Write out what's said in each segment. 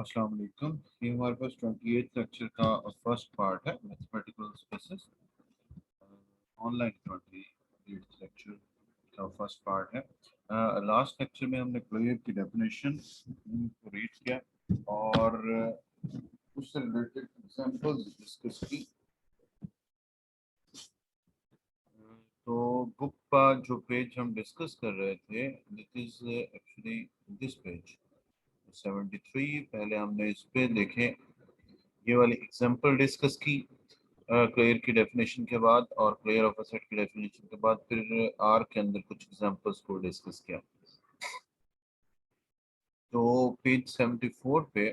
अस्सलाम वालेकुम। ये हमारे पास 28th लेक्चर का फर्स्ट पार्ट है, mathematical spaces. Online 28th lecture का फर्स्ट पार्ट है। लास्ट लेक्चर में हमने क्लियर की डेफिनेशन को रीड किया और उससे रिलेटेड एग्जांपल्स डिस्कस की। तो बुक का जो पेज हम डिस्कस कर रहे थे, this is actually this page 73। पहले हमने इस पे देखे, ये वाली एग्जांपल डिस्कस की क्लियर की डेफिनेशन के बाद, और क्लियर ऑफ अ सेट की डेफिनेशन के बाद फिर आर के अंदर कुछ एग्जांपल्स को डिस्कस किया। तो पेज 74 पे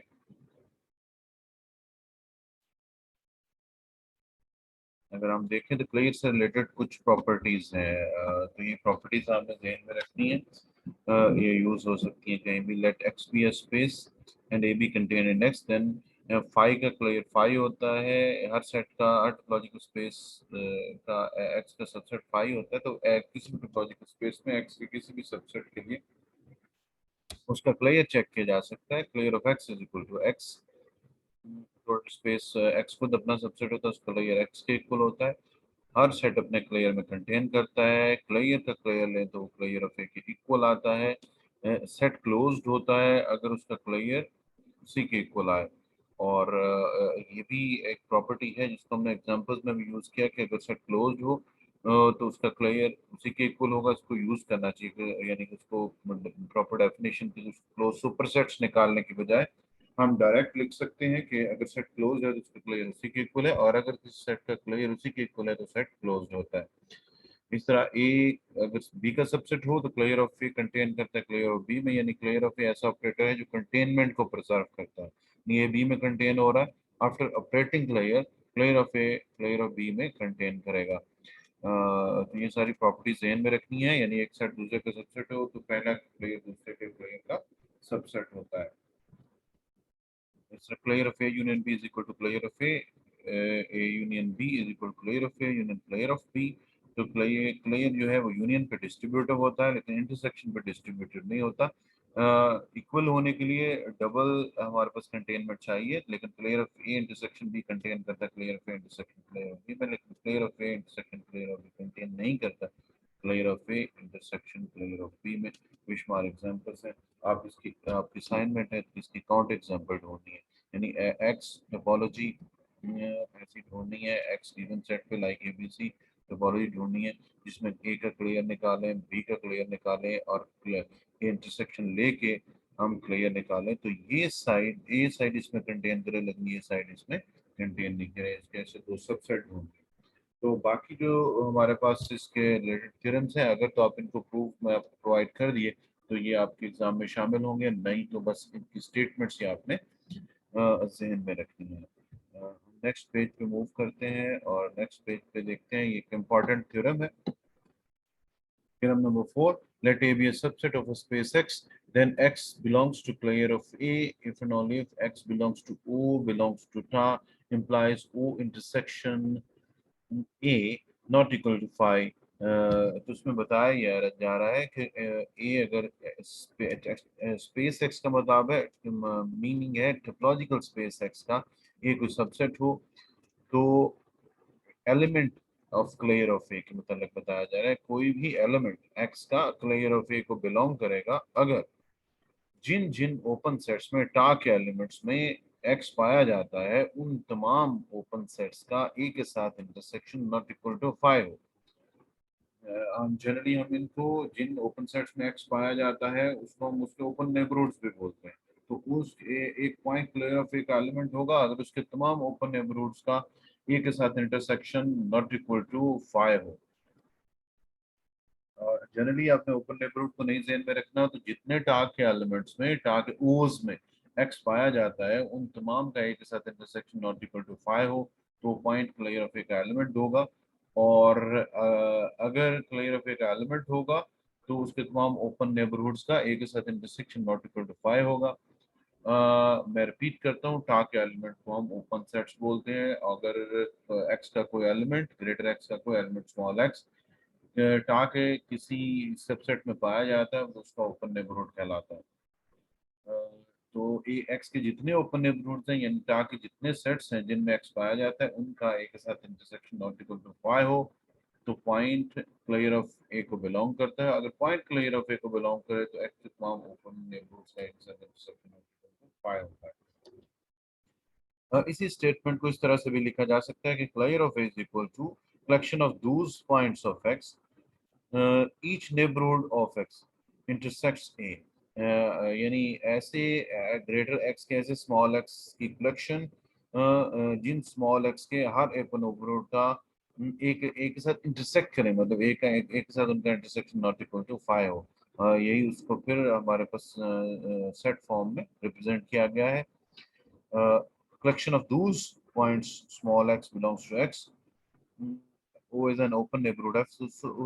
अगर हम देखें तो क्लियर से रिलेटेड कुछ प्रॉपर्टीज हैं। तो ये प्रॉपर्टीज आपने ध्यान में रखनी है। ये यूज हो सकती है कहीं भी। Let X be a space and A B contain in X, then phi का क्लियर फाई होता है। हर सेट का, हर टोपोलॉजिकल स्पेस का एक्स का सबसेट फाई होता है। तो किसी भी टोपोलॉजिकल स्पेस में एक्स के किसी भी सबसेट के लिए उसका क्लियर चेक किया जा सकता है। Clear of X is equal to X. Total space X खुद अपना सबसेट होता है, उसका क्लियर एक्स के इक्वल होता है। हर सेट अपने क्लियर में कंटेन करता है। क्लियर का क्लियर लें तो क्लियर ऑफ ए के इक्वल आता है। सेट क्लोज्ड होता है अगर उसका क्लियर उसी के इक्वल आए। और ये भी एक प्रॉपर्टी है जिसको हमने एग्जांपल्स में भी यूज किया कि अगर सेट क्लोज्ड हो तो उसका क्लियर उसी के इक्वल होगा। इसको यूज करना चाहिए, यानी कि उसको प्रॉपर डेफिनेशन की क्लोज सुपरसेट्स निकालने की बजाय हम डायरेक्ट लिख सकते हैं कि अगर सेट क्लोज है तो उसका क्लियर उसी के इक्वल है, और अगर किसी सेट का क्लियर उसी के इक्वल है तो सेट क्लोज्ड होता है। इस तरह ए अगर बी का सबसेट हो तो क्लियर ऑफ ए कंटेन करता है क्लियर ऑफ बी में, यानी क्लियर ऑफ ए ऐसा ऑपरेटर है जो कंटेनमेंट को प्रिजर्व करता है। ये बी में कंटेन हो रहा है, after operating clear, clear of A clear of B में कंटेन करेगा। तो ये सारी प्रॉपर्टीज ध्यान में रखनी है, यानी एक सेट दूसरे का सबसेट हो तो पहला क्लियर दूसरे के क्लियर का सबसेट होता है। It's a clear of A union B is equal to clear of A union B is equal to clear of A union clear of B। तो क्लियर जो है वो यूनियन पे डिस्ट्रीब्यूटिव होता है लेकिन इंटरसेक्शन पे डिस्ट्रीब्यूटिव नहीं होता। इक्वल होने के लिए डबल हमारे पास कंटेनमेंट चाहिए, लेकिन clear of A intersection B contain करता है clear of A intersection clear of B में, लेकिन clear of A intersection clear of B contain नहीं करता clear of A intersection clear of B में। बेशुमार एग्जांपल्स हैं। आप इसकी आपकी असाइनमेंट है तो इसकी काउंट एग्जांपल ढूंढनी है, यानी एक्स टोपोलॉजी ऐसी ढूंढनी है। एक्स गिवन सेट पे लाइक एबीसी टोपोलॉजी ढूंढनी है जिसमें ए का क्लियर निकालें, बी का क्लियर निकालें और इंटरसेक्शन लेके हम क्लियर निकालें। तो ये साइड ए साइड इसमें कंटेन करे लेकिन ये साइड इसमें कंटेन नहीं करे, इसके ऐसे दो सबसेट ढूंढने। तो बाकी जो हमारे पास इसके रिलेटेड थ्योरम्स हैं, अगर तो आप इनको प्रूफ में आपको प्रोवाइड कर दिए तो ये आपके एग्जाम में शामिल होंगे, नहीं तो बस इनकी स्टेटमेंट्स ही आपने जहन में रखनी है। नेक्स्ट पेज पे मूव करते हैं और नेक्स्ट पेज पे देखते हैं, ये एक इम्पॉर्टेंट थ्योरम है। Theorem number 4, let A be a subset of a space X, then X belongs to clear of A if and only if X belongs to O belongs to Ta, implies O intersection A not equal to phi। तो उसमें बताया जा रहा है कि ए अगर space x का मतलब है, मीनिंग है टोपोलॉजिकल स्पेस एक्स का ए कोई सबसेट हो तो एलिमेंट ऑफ क्लियर ऑफ ए के मतलब बताया जा रहा है कोई भी एलिमेंट एक्स का क्लियर ऑफ ए को बिलोंग करेगा अगर जिन जिन ओपन सेट्स में टा के एलिमेंट्स में एक्स पाया जाता है उन तमाम ओपन सेट्स का ए के साथ इंटरसेक्शन नॉट इक्वल टू 5 हो। जनरली हम इनको जिन ओपन सेट्स में एक्स पाया जाता है उसको हम उसके ओपन नेबरहुड्स भी बोलते हैं। तो एक पॉइंट क्लियर ऑफ एक एलिमेंट होगा अगर उसके तमाम ओपन नेबरहुड्स का ए के साथ इंटरसेक्शन नॉट इक्वल टू 5 हो। और जनरली आपने ओपन नेबरहुड को नहीं ध्यान में रखना, तो जितने टाग के एलिमेंट्स में टाग ओज में एक्स पाया जाता है उन तमाम का ए के साथ इंटरसेक्शन नॉट इक्वल टू 5 हो तो पॉइंट क्लियर ऑफ एक एलिमेंट होगा। और अगर क्लियर ऑफ एक एलिमेंट होगा तो उसके तमाम ओपन नेबरहुड्स का ए के साथ इंटरसेक्शन नॉट इक्वल टू 5 होगा। मैं रिपीट करता हूँ, टा के एलिमेंट को हम ओपन सेट्स बोलते हैं। अगर एक्स का कोई एलिमेंट ग्रेटर एक्स का कोई एलिमेंट स्मॉल एक्स टा के किसी सबसेट में पाया जाता है तो उसका ओपन नेबरहुड कहलाता है। तो ए एक्स के जितने ओपन नेबरहुड्स हैं यानी टा के जितने सेट्स हैं जिनमें एक्स पाया जाता है उनका ए के साथ इंटरसेक्शन नॉट इक्वल टू 5 हो तो पॉइंट क्लियर ऑफ ए को बिलोंग करता है। अगर पॉइंट क्लियर ऑफ ए को बिलोंग करे तो एक्स के तमाम ओपन नेबरहुड्स का ए के साथ इंटरसेक्शन नॉट इक्वल टू 5 होता है। इसी स्टेटमेंट को इस तरह से भी लिखा जा सकता है कि clear of A is equal to collection of those points of X each neighborhood of x intersects a यानी ऐसे ग्रेटर एक्स के ऐसे स्मॉल एक्स की कलेक्शन जिन स्मॉल एक्स के हर एक नेबरहुड का एक एक के साथ इंटरसेक्ट करें मतलब एक के साथ उनका इंटरसेक्शन नॉट इक्वल टू 5 हो। यही उसको फिर हमारे पास सेट फॉर्म में रिप्रेजेंट किया गया है। collection of those points small x belongs to x वो इज एन ओपन नेबरहुड है।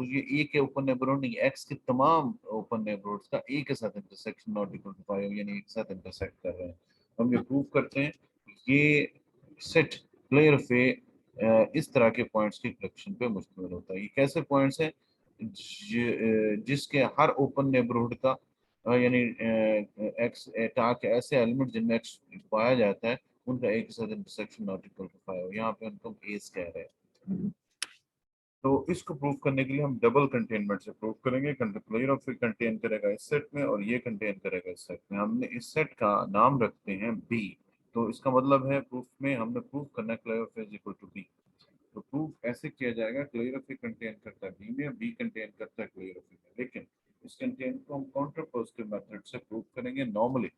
ये ए के ओपन नेबरहुड नहीं एक्स के तमाम ओपन नेबरहुड्स का ए के साथ इंटरसेक्शन नॉट इक्वल टू 5 यानी एक साथ इंटरसेक्ट कर रहे हैं। हम ये प्रूव करते हैं ये सेट क्लियर ऑफ ए इस तरह के पॉइंट्स की कलेक्शन पे मुश्तमिल होता है। ये कैसे पॉइंट्स हैं जिसके हर ओपन नेबरहुड का यानी एक्स टाक ऐसे एलिमेंट जिनमें एक्स पाया जाता है उनका एक के साथ इंटरसेक्शन नॉट इक्वल टू 5 यहाँ पे उनको एस कह रहे हैं। तो इसको प्रूव करने के लिए हम डबल कंटेनमेंट से प्रूव करेंगे। क्लियर ऑफ ए कंटेन करेगा इस सेट में और ये कंटेन करेगा इस सेट में। हमने इस सेट का नाम रखते हैं बी। तो इसका मतलब है प्रूफ में हमने प्रूव करना है clear of A is equal to B. तो प्रूफ ऐसे किया जाएगा क्लियर ऑफ ए कंटेन करता है बी में बी कंटेन करता है क्लियर ऑफ ए में। लेकिन इस कंटेन को हम काउंटर पॉजिटिव मेथड से प्रूव करेंगे। नॉर्मली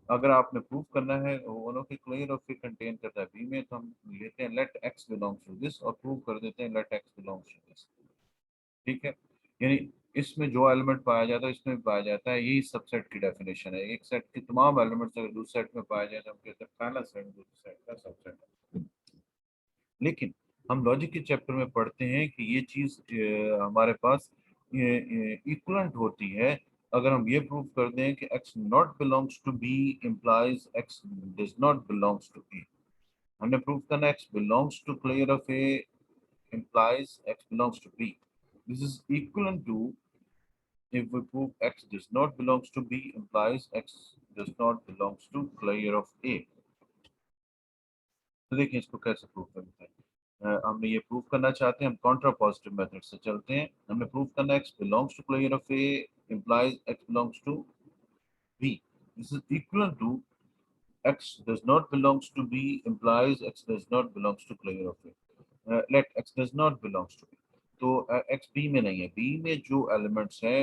अगर आपने प्रूव करना है दोनों के क्लियर ऑफ ए कंटेन करता है बी में तो हम लेते हैं let X belongs to this और प्रूव कर देते हैं let X belongs to this. ठीक है यानी इसमें जो एलिमेंट पाया जाता है इसमें भी पाया जाता है। यही सबसेट की डेफिनेशन है। एक सेट के तमाम एलिमेंट्स अगर दूसरे सेट में पाए जाए तो हम कहते हैं पहला सेट दूसरे सेट का सबसेट है। लेकिन हम लॉजिक के चैप्टर में पढ़ते हैं कि ये चीज हमारे पास इक्वलेंट होती है अगर हम ये प्रूव कर दें कि x not belongs to b implies x does not belongs to a। हमने प्रूव करना x belongs to clear of a implies x belongs to b। This is equivalent to if we prove x does not belongs to b implies x does not belongs to clear of a। तो देखिए इसको कैसे prove करते हैं। हमने ये prove करना चाहते हैं हम कॉन्ट्रा पॉजिटिव मेथड से चलते हैं। हमने प्रूव करना x belongs to clear of a implies x belongs to b। This is equivalent to x does not belongs to b implies x does not belongs to clear of a। let x does not belongs to b तो x b में नहीं है। b में जो elements हैं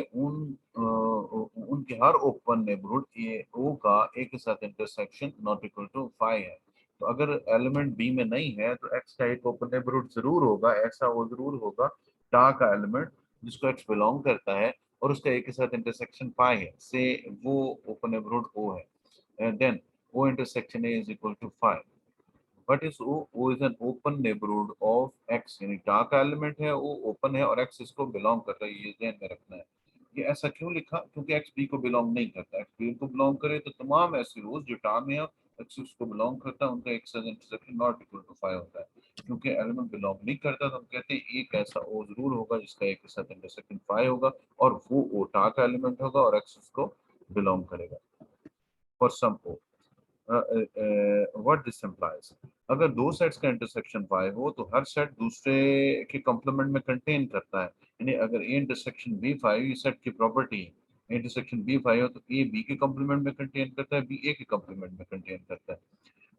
उनके हर open neighbourhood ए o का a के साथ इंटरसेक्शन नॉट इक्वल टू 5 है। तो अगर एलिमेंट बी में नहीं है तो एक्स का एक ओपन नेबरहुड जरूर होगा। ऐसा वो जरूर होगा टा का एलिमेंट जिसको एक्स बिलोंग करता है और उसका एक के साथ इंटरसेक्शन पाई है से वो ओपन नेबरहुड ओ है। And then O intersection A is equal to 5। But इस O is an open neighbourhood of x यानी टा का एलिमेंट है वो ओपन है और एक्स इसको बिलोंग करता है। ये ध्यान में रखना है। ये ऐसा क्यों लिखा क्योंकि एक्स बी को बिलोंग नहीं करता। एक्स बी को बिलोंग करे तो तमाम ऐसे रोज जो टा में है एक्स उसको बिलोंग करता है उनका एक साथ इंटरसेक्शन नॉट इक्वल टू 5 होता है। क्योंकि एलिमेंट बिलोंग नहीं करता तो हम कहते हैं एक ऐसा ओ जरूर होगा जिसका एक के साथ इंटरसेक्शन 5 होगा और वो ओ टा का एलिमेंट होगा और एक्स उसको बिलोंग करेगा for some O. What this implies अगर दो सेट्स का इंटरसेक्शन 5 हो तो हर सेट दूसरे के कॉम्प्लीमेंट में कंटेन करता है। यानी अगर ए इंटरसेक्शन बी 5 ये सेट की प्रॉपर्टी है इंटरसेक्शन बी 5 हो तो ए बी के कॉम्प्लीमेंट में कंटेन करता है बी ए के कॉम्प्लीमेंट में कंटेन करता है।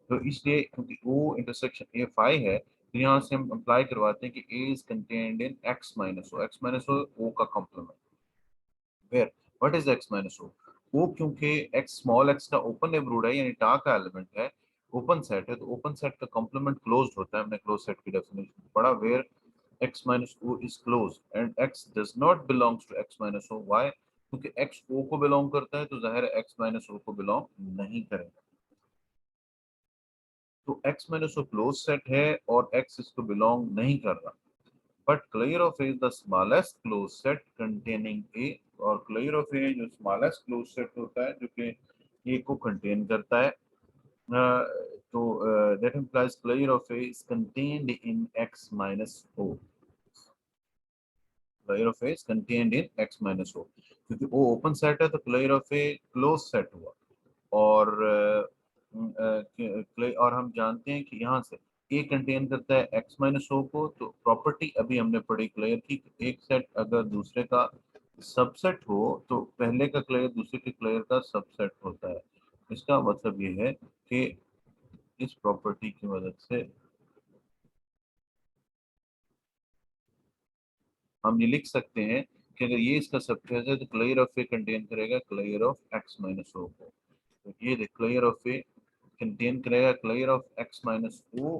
तो इसलिए क्योंकि ओ इंटरसेक्शन ए 5 है तो यहाँ से हम अप्लाई करवाते हैं कि A is contained in X minus O का complement where what is X minus O. O क्योंकि एक्स स्मॉल एक्स का ओपन नेबरहुड है यानी टा का एलिमेंट है ओपन सेट है तो ओपन सेट का कॉम्प्लीमेंट क्लोज्ड होता है। हमने क्लोज सेट की डेफिनेशन पढ़ा where x minus o is closed and x does not belongs to x minus o। why क्योंकि x o को बिलोंग करता है तो जाहिर है x minus o को बिलोंग नहीं करेगा। तो x minus o close set है और x इसको बिलोंग नहीं कर रहा। But clear of A is the smallest close set containing A और क्लियर ऑफ ए जो स्मॉलेस्ट क्लोज सेट होता है जो कि ए को कंटेन करता है। तो that implies clear of A is contained in x minus o। Clear of A is contained in x minus o क्योंकि o ओपन सेट है तो clear of A close set हुआ। और और हम जानते हैं कि यहाँ से ए कंटेन करता है एक्स माइनस ओ को, तो प्रॉपर्टी अभी हमने पढ़ी क्लियर की, एक सेट अगर दूसरे का सबसेट हो तो पहले का क्लियर दूसरे के क्लियर का सबसेट होता है। इसका मतलब ये है कि इस प्रॉपर्टी की मदद से हम ये लिख सकते हैं कि अगर ये इसका सबसेट है तो क्लियर ऑफ ए कंटेन करेगा क्लियर ऑफ एक्स माइनस ओ को। तो ये देख क्लियर ऑफ ए कंटेन करेगा क्लियर ऑफ एक्स माइनस ओ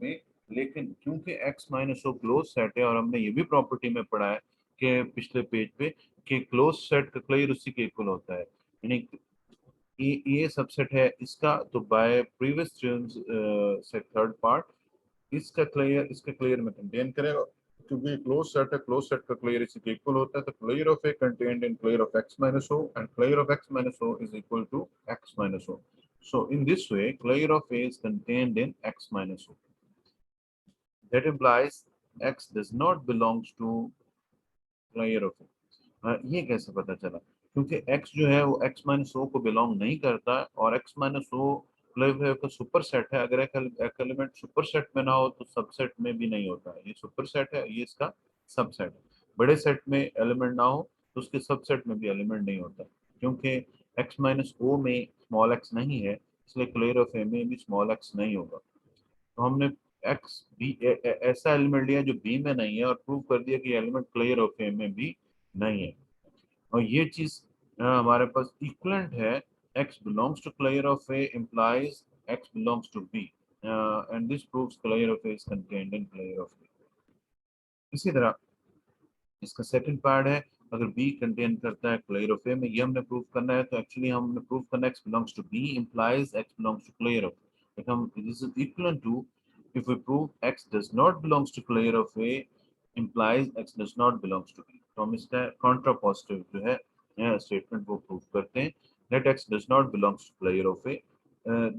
में, लेकिन क्योंकि एक्स माइनस ओ क्लोज सेट है और हमने ये भी प्रॉपर्टी में पढ़ा है कि पिछले पेज पे कि क्लोज सेट का क्लियर उसी के इक्वल होता है, यानी ये सबसेट है इसका, तो बाय प्रीवियस थ्योरम्स से थर्ड पार्ट इसका क्लियर में कंटेन करेगा, क्योंकि क्लोज सेट है, क्लोज सेट का क्लियर इसी के इक्वल होता है, तो clear of A contained in clear of X minus O and clear of X minus O is equal to X minus O. So in this way, clear of A is contained in x minus O. That implies x does not belongs to clear of A. ये कैसे पता चला? क्योंकि x जो है वो x minus O को belong नहीं करता है और x माइनस ओ क्लेव का सुपर सेट है। अगर एक एलिमेंट सुपर सेट में ना हो तो सबसेट में भी नहीं होता है। ये सुपर सेट है, ये इसका सबसेट है। बड़े सेट में एलिमेंट ना हो तो उसके सबसेट में भी एलिमेंट नहीं होता, क्योंकि x माइनस ओ में स्मॉल x नहीं है, इसलिए क्लियर ऑफ ए में भी स्मॉल x नहीं होगा। तो हमने एक्स बी ऐसा एलिमेंट लिया जो बी में नहीं है और प्रूव कर दिया कि एलिमेंट क्लियर ऑफ ए में भी नहीं है। और ये चीज हमारे पास इक्वलेंट है, x belongs to clear of A implies x belongs to B, and this proves clear of A is contained in clear of A। इसी तरह इसका सेकंड पार्ट है, अगर B कंटेन करता है क्लियर ऑफ A में, ये हमने प्रूव करना है, तो एक्चुअली हमने प्रूव करना है x belongs to B implies x belongs to clear of A। हम this is equal to if we prove x does not belongs to clear of A implies x does not belongs to B। तो हम इसका contrapositive जो है statement वो prove करते हैं। let x does not belongs to clear of A,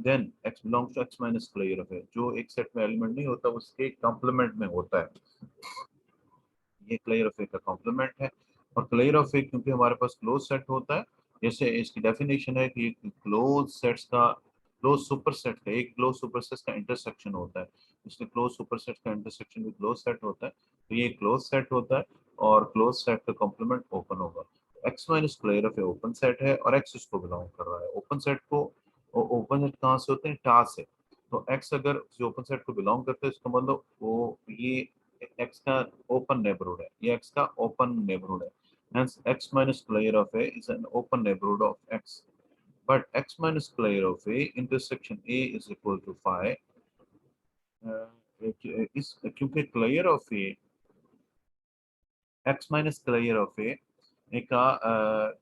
then x belongs to x minus clear of A। जो एक सेट में एलिमेंट नहीं होता उसके कॉम्प्लीमेंट में होता है, ये क्लियर ऑफ ए का कॉम्प्लीमेंट है। और क्लियर ऑफ ए क्योंकि हमारे पास क्लोज सेट होता है, जैसे इसकी डेफिनेशन है कि क्लोज सेट्स का क्लोज सुपर सेट का एक क्लोज सुपर सेट का इंटरसेक्शन होता है, इसलिए क्लोज सुपर सेट का इंटरसेक्शन भी क्लोज सेट होता है, तो ये क्लोज सेट होता है और क्लोज सेट का कॉम्प्लीमेंट ओपन होगा। X minus clear of A open set है और एक्स इसको बिलोंग कर रहा है। ओपन सेट को ओपन सेट कहाँ से होते हैं? टा से। तो एक्स अगर किसी ओपन सेट को बिलोंग करते हैं इसका मतलब वो ये एक्स का ओपन नेबरहुड है, ये एक्स का ओपन नेबरहुड है। hence x minus clear of A is an open neighborhood of x, but x minus clear of A intersection A is equal to phi। इस क्योंकि clear of A x minus clear of A का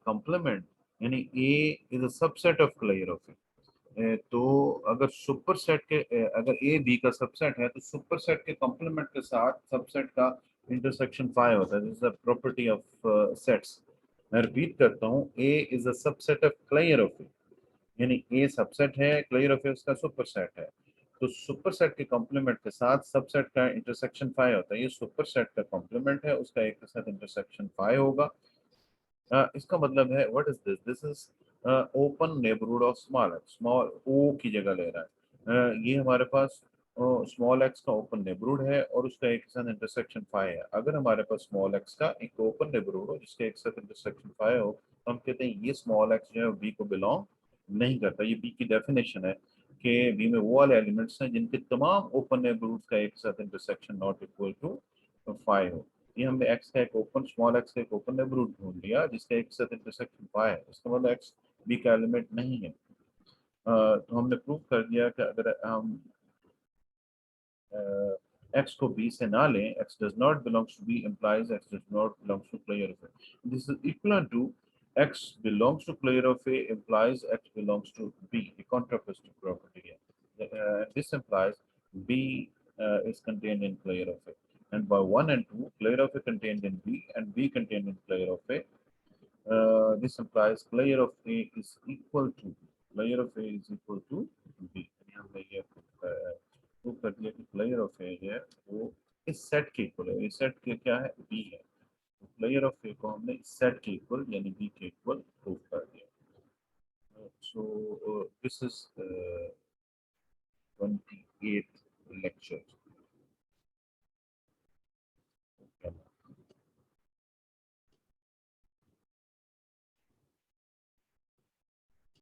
complement यानी A is a subset of clear of A। तो अगर super set के अगर A B का subset है तो सुपर सेट के कॉम्प्लीमेंट के साथ सबसेट का इंटरसेक्शन फाई होता है। This is the property of sets. मैं रिपीट करता हूँ, A is a subset of clear of A, यानी ए सबसेट है, क्लियर ऑफ ए उसका सुपर सेट है, तो सुपर सेट के कॉम्प्लीमेंट के साथ सबसेट का इंटरसेक्शन फाई होता है। ये सुपर सेट का कॉम्प्लीमेंट है, उसका एक के साथ इंटरसेक्शन फाई होगा। इसका मतलब है what is this? This is open neighbourhood of small x, small O की जगह ले रहा है। ये हमारे पास स्मॉल एक्स का ओपन नेबरहुड है और उसका एक के साथ इंटरसेक्शन फाई है। अगर हमारे पास स्मॉल एक्स का एक ओपन नेबरहुड हो जिसके एक साथ इंटरसेक्शन फाई हो, तो हम कहते हैं ये स्मॉल एक्स जो है बी को बिलोंग नहीं करता। ये बी की डेफिनेशन है कि बी में वो वाले एलिमेंट्स हैं जिनके तमाम ओपन नेबरहुड का एक साथ intersection not equal to phi हो। ये हमने एक्स का एक ओपन स्मॉल एक्स का एक ओपन नेबरहुड ढूंढ लिया जिसका एक साथ इंटरसेक्शन पाया है, इसका मतलब एक्स बी का एलिमेंट नहीं है। तो हमने प्रूव कर दिया कि अगर हम एक्स को बी से ना लें, X does not belongs to B implies X does not belongs to clear of A. This is equal to X belongs to clear of A implies X belongs to B, a contrastive property है। This implies B is contained in clear of A, and by 1 and 2 clear of A contained in B and B contained in clear of A, this implies clear of A is equal to B, clear of A is equal to B। यानी हमने ये prove कर दिया कि clear of A है वो इस set के इक्वल है। इस सेट के क्या है? B है। क्लियर ऑफ ए को हमने इस सेट के इक्वल यानी बी के इक्वल प्रूव कर दिया। So this is the 28th lecture.